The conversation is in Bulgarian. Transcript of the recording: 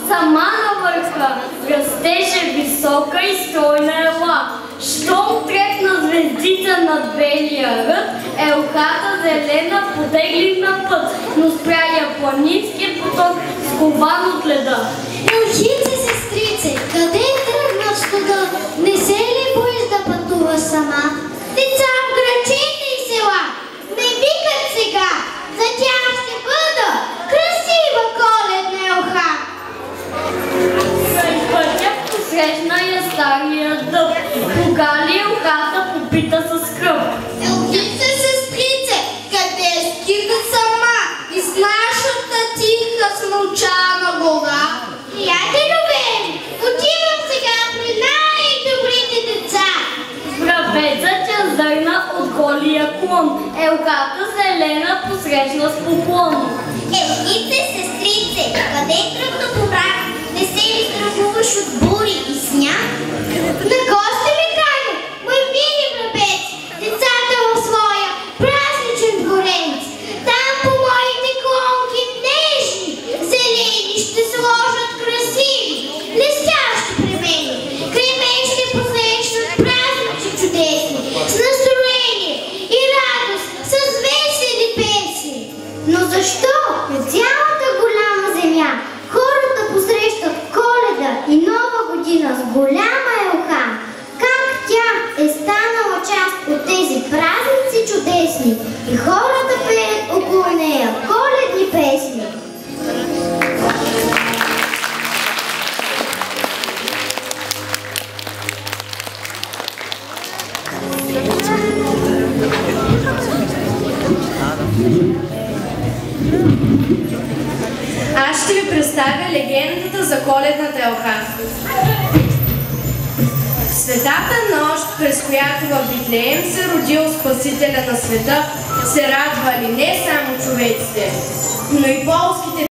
сама на върха, растеше висока и стройна ела. Щом трепна звездица над белия ръд, елхата зелена потегли на път, но спря я планинския поток, скован от леда. Елхице, сестрице, къде тръгна в студа? Не се ли боиш да пътува сама? Деца в градчета и села, не викат сега, за тях ще бъда красива коледна елха. Край пътя посрещна я стария дъб, погали елхата попита със скръб. Елхице, сестрице, къде стига сама из нашата тиха смълчана гора? Приятелюве, отивам сега при най-добрите деца. Мравецът я зърна от голия клон, елхата зелена посрещна с поклон. Елхице, сестрице, къде тръгна по враг? Не се ли страхуваш от бури и сняг? На гости ми каже, мой мили мравец, децата в своя празничен дворец. Там по моите клонки нежни, зелени ще сложат красиви, блестящи премени. Край мен ще посрещат празници чудесни, с настроение и радост, с весели песни. Но защо на цялата голяма земя хората посрещат Коледа и Нова година с голяма елха? Как тя е станала част от тези празници чудесни и хората пеят около нея коледни песни? Аз ще ви представя легендата за коледната елха. В светата нощ, през която в Витлеем се родил Спасителя на света, се радвали не само човеците, но и полските